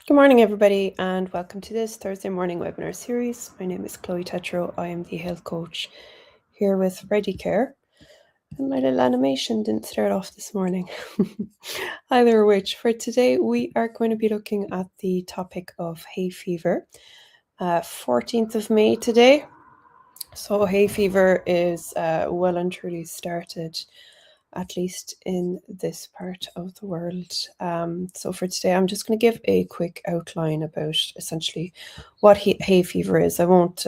Good morning, everybody, and welcome to this Thursday morning webinar series. My name is Chloe Tetro. I am the health coach here with Ready Care. And my little animation didn't start off this morning. Either which, for today, we are going to be looking at the topic of hay fever. 14th of May today. So hay fever is well and truly started, at least in this part of the world. So for today, I'm just going to give a quick outline about essentially what hay fever is. I won't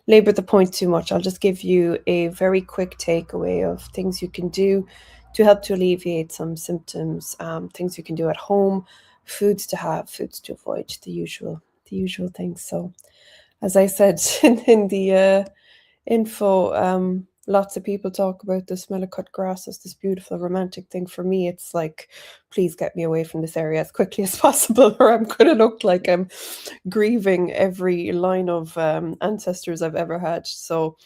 labor the point too much. I'll just give you a very quick takeaway of things you can do to help to alleviate some symptoms, things you can do at home, foods to have, foods to avoid, the usual things. So as I said in the info, lots of people talk about the smell of cut grass as this beautiful romantic thing. For me, it's like, please get me away from this area as quickly as possible, or I'm going to look like I'm grieving every line of ancestors I've ever had. So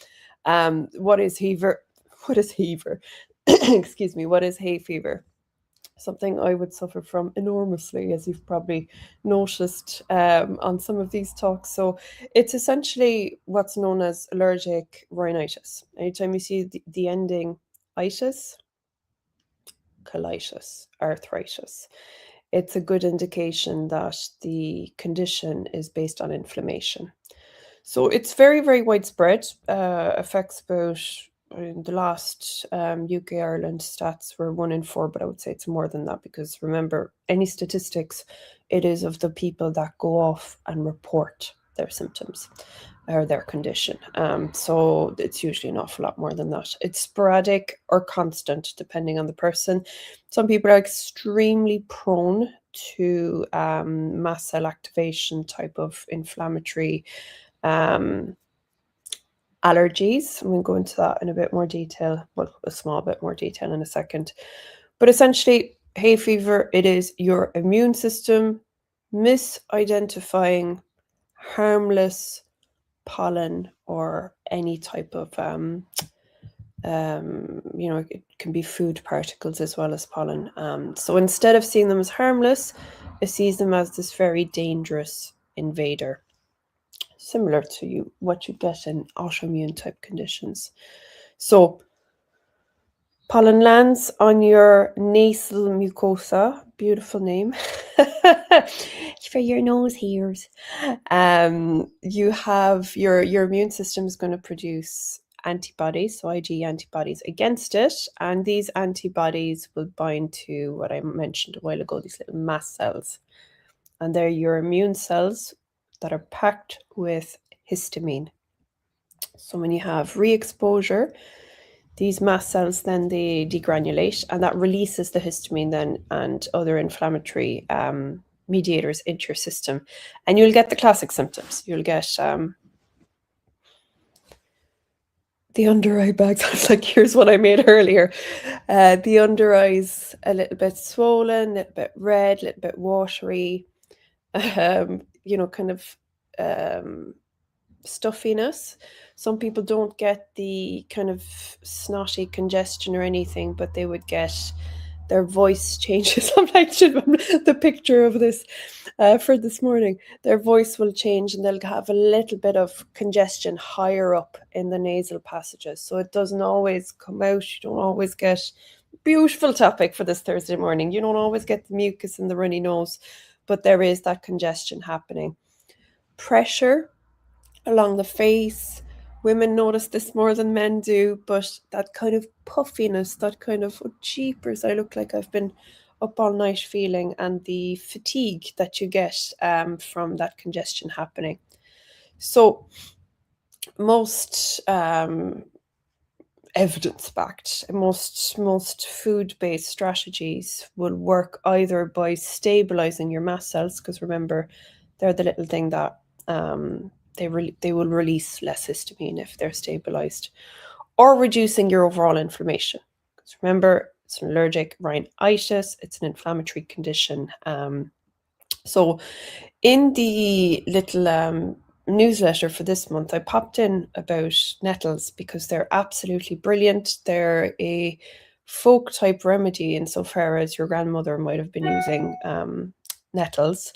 what is fever? What is fever? Excuse me, what is hay fever? Something I would suffer from enormously, as you've probably noticed on some of these talks. So it's essentially what's known as allergic rhinitis. Anytime you see the ending itis, colitis, arthritis, it's a good indication that the condition is based on inflammation. So it's very, very widespread, affects about, in the last UK Ireland stats were 1 in 4, but I would say it's more than that because remember, any statistics, it is of the people that go off and report their symptoms or their condition. So it's usually an awful lot more than that. It's sporadic or constant depending on the person. Some people are extremely prone to mast cell activation type of inflammatory allergies. I'm going to go into that in a bit more detail, well, a small bit more detail in a second. But essentially, hay fever, it is your immune system misidentifying harmless pollen or any type of, it can be food particles as well as pollen. So instead of seeing them as harmless, it sees them as this very dangerous invader, similar to what you get in autoimmune type conditions. So pollen lands on your nasal mucosa, beautiful name, for your nose hairs. You have your immune system is going to produce antibodies, so IgE antibodies against it, and these antibodies will bind to what I mentioned a while ago, these little mast cells, and they're your immune cells that are packed with histamine. So when you have re-exposure, these mast cells then they degranulate, and that releases the histamine then and other inflammatory mediators into your system, and you'll get the classic symptoms. You'll get the under eye bags. I was like, here's what I made earlier. The under eyes a little bit swollen, a little bit red, a little bit watery, kind of stuffiness. Some people don't get the kind of snotty congestion or anything, but they would get their voice changes. I'm like, the picture of this for this morning. Their voice will change and they'll have a little bit of congestion higher up in the nasal passages. So it doesn't always come out. You don't always get, beautiful topic for this Thursday morning. You don't always get the mucus and the runny nose, but there is that congestion happening. Pressure along the face. Women notice this more than men do, but that kind of puffiness, that kind of, oh, jeepers, I look like I've been up all night feeling, and the fatigue that you get from that congestion happening. So most evidence-backed, most food-based strategies will work either by stabilizing your mast cells, because remember, they're the little thing that they will release less histamine if they're stabilized, or reducing your overall inflammation. Because remember, it's an allergic rhinitis, it's an inflammatory condition. So in the little newsletter for this month, I popped in about nettles because they're absolutely brilliant. They're a folk type remedy insofar as your grandmother might have been using nettles.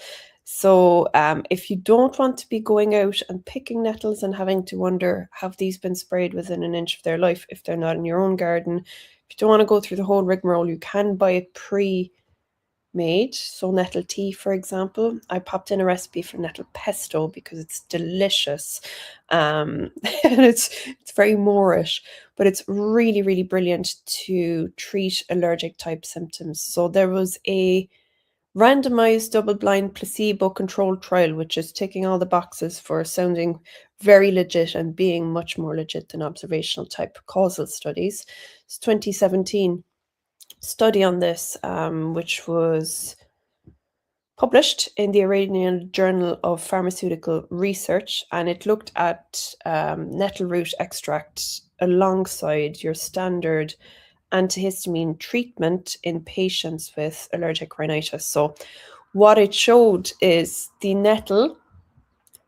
So if you don't want to be going out and picking nettles and having to wonder, have these been sprayed within an inch of their life if they're not in your own garden? If you don't want to go through the whole rigmarole, you can buy it pre-made. So nettle tea, for example. I popped in a recipe for nettle pesto because it's delicious. And it's very Moorish, but it's really, really brilliant to treat allergic type symptoms. So there was a randomized double-blind placebo-controlled trial, which is ticking all the boxes for sounding very legit and being much more legit than observational type causal studies. It's 2017 study on this, which was published in the Iranian Journal of Pharmaceutical Research, and it looked at nettle root extract alongside your standard antihistamine treatment in patients with allergic rhinitis. So what it showed is the nettle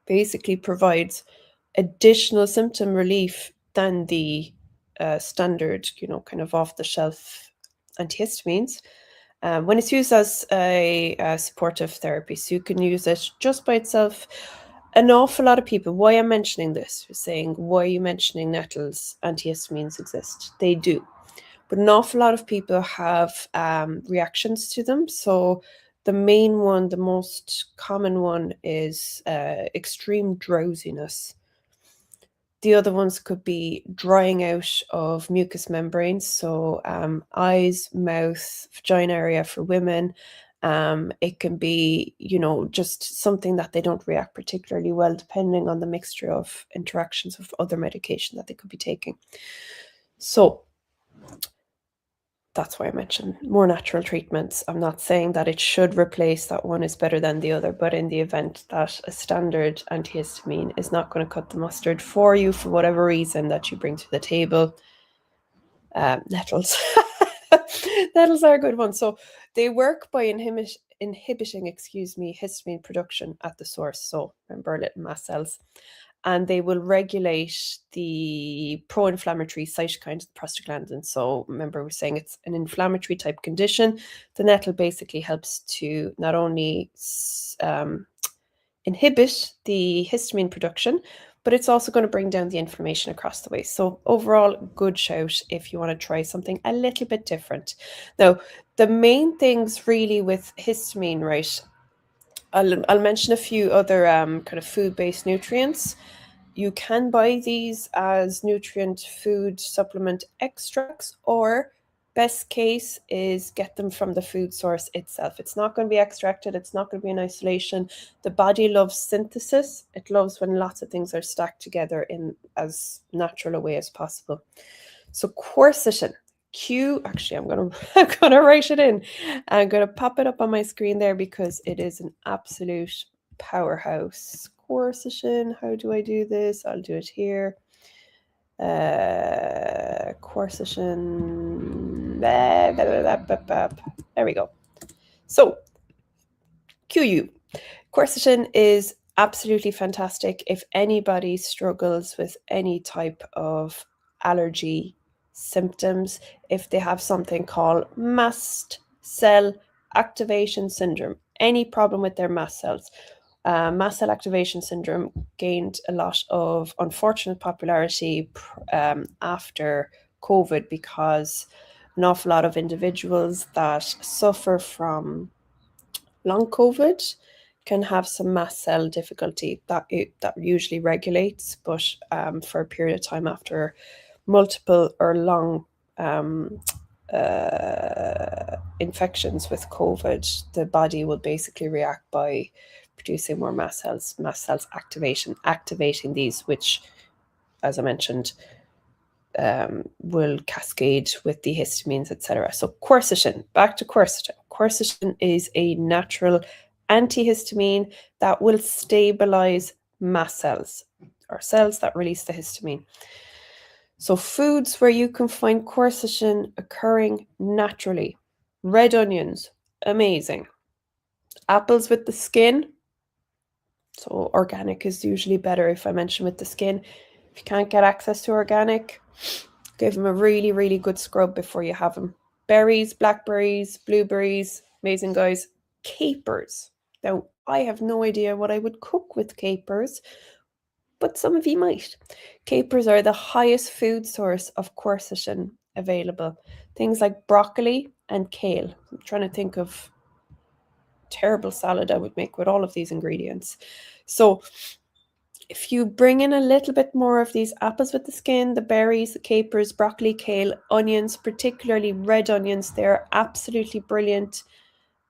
basically provides additional symptom relief than the standard, kind of off-the-shelf antihistamines. When it's used as a supportive therapy, so you can use it just by itself. An awful lot of people, why I'm mentioning this, you're saying, why are you mentioning nettles? Antihistamines exist. They do. But an awful lot of people have reactions to them. So the main one, the most common one is extreme drowsiness. The other ones could be drying out of mucous membranes, so eyes, mouth, vagina area for women. It can be, just something that they don't react particularly well, depending on the mixture of interactions with other medication that they could be taking. So that's why I mentioned more natural treatments. I'm not saying that it should replace that one is better than the other, but in the event that a standard antihistamine is not going to cut the mustard for you for whatever reason that you bring to the table, nettles. Nettles are a good one. So they work by inhibiting, histamine production at the source. So remember, little mast cells. And they will regulate the pro-inflammatory cytokines, the prostaglandins. So remember, we're saying it's an inflammatory type condition. The nettle basically helps to not only inhibit the histamine production, but it's also going to bring down the inflammation across the way. So overall, good shout if you want to try something a little bit different. Now, the main things really with histamine, right? I'll mention a few other kind of food-based nutrients. You can buy these as nutrient food supplement extracts, or best case is get them from the food source itself. It's not going to be extracted. It's not going to be in isolation. The body loves synthesis. It loves when lots of things are stacked together in as natural a way as possible. So quercetin, actually, I'm gonna write it in. I'm gonna pop it up on my screen there because it is an absolute powerhouse. Quercetin, how do I do this? I'll do it here. Quercetin. There we go. So, QU. Quercetin is absolutely fantastic if anybody struggles with any type of allergy symptoms, if they have something called mast cell activation syndrome, any problem with their mast cells. Mast cell activation syndrome gained a lot of unfortunate popularity after COVID because an awful lot of individuals that suffer from long COVID can have some mast cell difficulty that usually regulates, but for a period of time after multiple or long infections with COVID, the body will basically react by producing more mast cells activating these, which, as I mentioned, will cascade with the histamines, etc. So quercetin, back to quercetin. Quercetin is a natural antihistamine that will stabilize mast cells, or cells that release the histamine. So foods where you can find quercetin occurring naturally. Red onions, amazing. Apples with the skin. So organic is usually better if I mention with the skin. If you can't get access to organic, give them a really, really good scrub before you have them. Berries, blackberries, blueberries, amazing guys. Capers. Now, I have no idea what I would cook with capers, but some of you might. Capers are the highest food source of quercetin available. Things like broccoli and kale. I'm trying to think of terrible salad I would make with all of these ingredients. So if you bring in a little bit more of these apples with the skin, the berries, the capers, broccoli, kale, onions, particularly red onions, they're absolutely brilliant.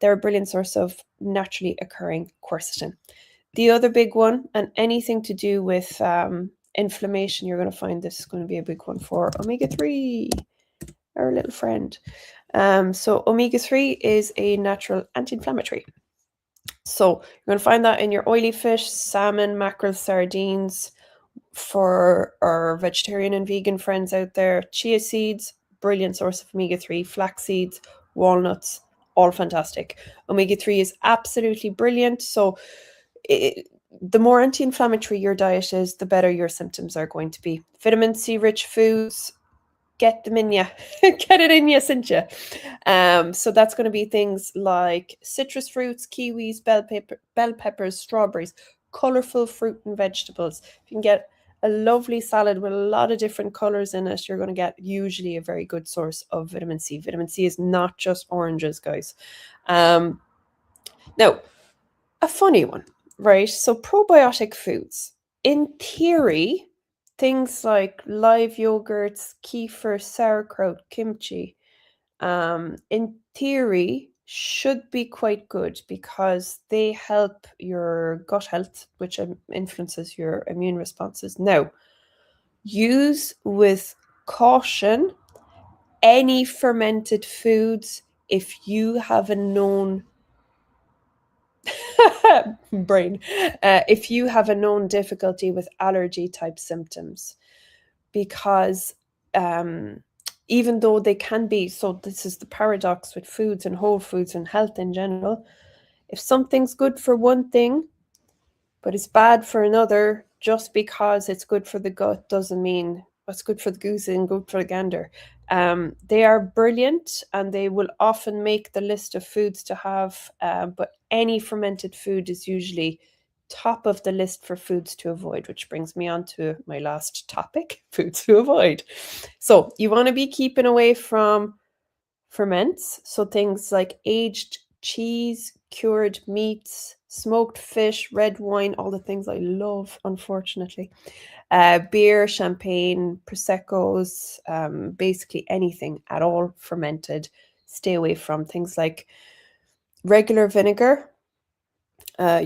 They're a brilliant source of naturally occurring quercetin. The other big one, and anything to do with inflammation, you're going to find this is going to be a big one for omega-3, our little friend. So omega-3 is a natural anti-inflammatory. So you're going to find that in your oily fish, salmon, mackerel, sardines. For our vegetarian and vegan friends out there, chia seeds, brilliant source of omega-3, flax seeds, walnuts, all fantastic. Omega-3 is absolutely brilliant. So the more anti-inflammatory your diet is, the better your symptoms are going to be. Vitamin C rich foods, get them in you. Get it in you, Cynthia. So that's going to be things like citrus fruits, kiwis, bell peppers, strawberries, colorful fruit and vegetables. If you can get a lovely salad with a lot of different colors in it, you're going to get usually a very good source of vitamin C. Vitamin C is not just oranges, guys. Now, a funny one, right? So probiotic foods, in theory, things like live yogurts, kefir, sauerkraut, kimchi, in theory, should be quite good because they help your gut health, which influences your immune responses. Now, use with caution any fermented foods if you have a known brain, if you have a known difficulty with allergy type symptoms, because even though they can be, so this is the paradox with foods and whole foods and health in general, if something's good for one thing but it's bad for another, just because it's good for the gut doesn't mean what's good for the goose and good for the gander. They are brilliant and they will often make the list of foods to have, but any fermented food is usually top of the list for foods to avoid, which brings me on to my last topic, foods to avoid. So you want to be keeping away from ferments, so things like aged cheese, cured meats, smoked fish, red wine, all the things I love, unfortunately. Beer, champagne, Prosecco's, basically anything at all fermented. Stay away from things like regular vinegar,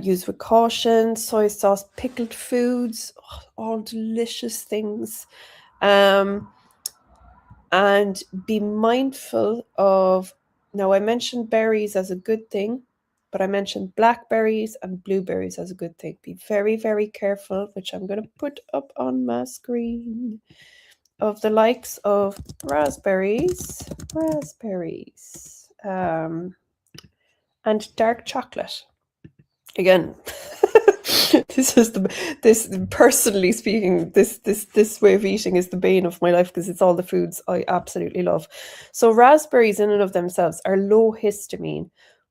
use with caution, soy sauce, pickled foods, all delicious things. And be mindful of, now I mentioned berries as a good thing, but I mentioned blackberries and blueberries as a good thing. Be very, very careful, which I'm going to put up on my screen, of the likes of raspberries, and dark chocolate. Again, this personally speaking, this way of eating is the bane of my life because it's all the foods I absolutely love. So raspberries in and of themselves are low histamine,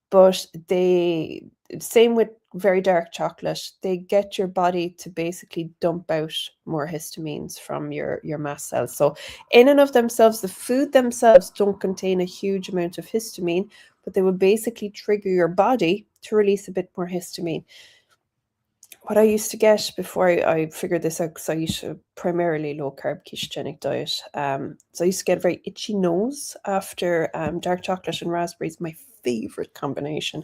but they, same with very dark chocolate, they get your body to basically dump out more histamines from your mast cells. So in and of themselves, the food themselves don't contain a huge amount of histamine, but they will basically trigger your body to release a bit more histamine. What I used to get before I figured this out, because I used to primarily low carb ketogenic diet. So I used to get a very itchy nose after dark chocolate and raspberries, my favorite combination.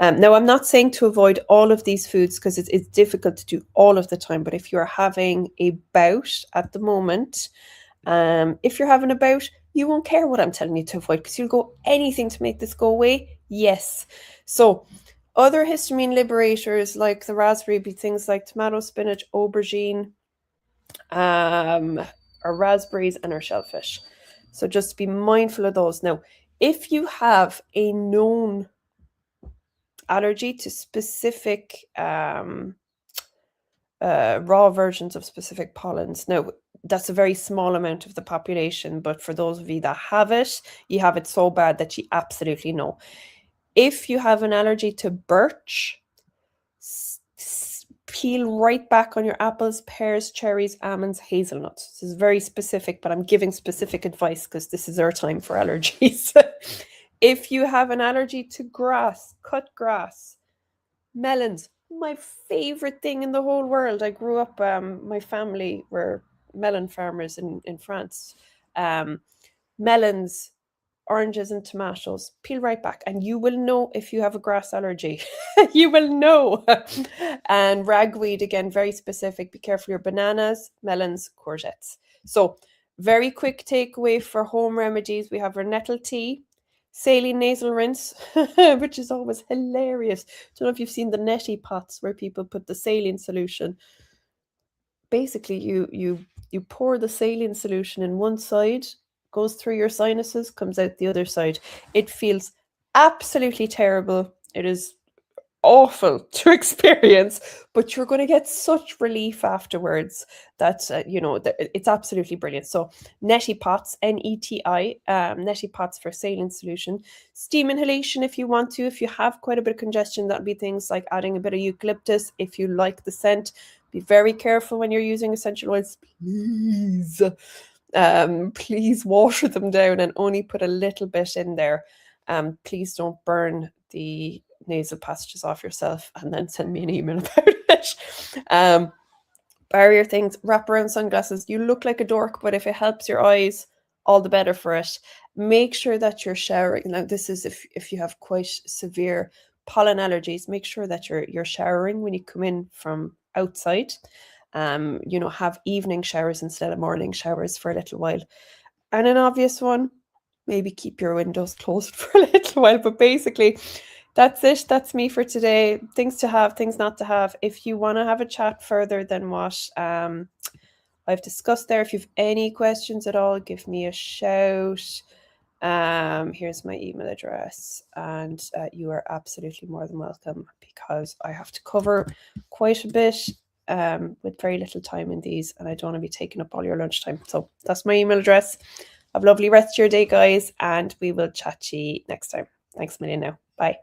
Now, I'm not saying to avoid all of these foods because it's difficult to do all of the time. But if you're having a bout at the moment, if you're having a bout, you won't care what I'm telling you to avoid because you'll go anything to make this go away. Yes. So other histamine liberators like the raspberry be things like tomato, spinach, aubergine, our raspberries and our shellfish. So just be mindful of those. Now, if you have a known allergy to specific raw versions of specific pollens, now that's a very small amount of the population, but for those of you that have it, you have it so bad that you absolutely know. If you have an allergy to birch, Peel right back on your apples, pears, cherries, almonds, hazelnuts. This is very specific, but I'm giving specific advice because this is our time for allergies. If you have an allergy to grass, cut grass. Melons, my favorite thing in the whole world. I grew up, my family were melon farmers in France. Melons, oranges and tomatoes, peel right back, and you will know if you have a grass allergy. You will know. And ragweed, again, very specific. Be careful your bananas, melons, courgettes. So, very quick takeaway for home remedies. We have our nettle tea, saline nasal rinse, which is always hilarious. Don't know if you've seen the neti pots where people put the saline solution. Basically, you pour the saline solution in one side, goes through your sinuses, comes out the other side. It feels absolutely terrible. It is awful to experience, but you're going to get such relief afterwards that it's absolutely brilliant. So neti pots, NETI, neti pots for saline solution. Steam inhalation if you want to. If you have quite a bit of congestion, that'll be things like adding a bit of eucalyptus if you like the scent. Be very careful when you're using essential oils, please. Please water them down and only put a little bit in there. Please don't burn the nasal passages off yourself and then send me an email about it. Barrier things, wrap around sunglasses. You look like a dork, but if it helps your eyes, all the better for it. Make sure that you're showering. Now, this is if you have quite severe pollen allergies, make sure that you're showering when you come in from outside. Have evening showers instead of morning showers for a little while. And an obvious one, maybe keep your windows closed for a little while. But basically, that's it. That's me for today. Things to have, things not to have. If you want to have a chat further than what I've discussed there, if you've any questions at all, give me a shout. Here's my email address, and you are absolutely more than welcome, because I have to cover quite a bit with very little time in these, and I don't want to be taking up all your lunchtime. So that's my email address. Have a lovely rest of your day, guys, and we will chat to you next time. Thanks a million now. Bye.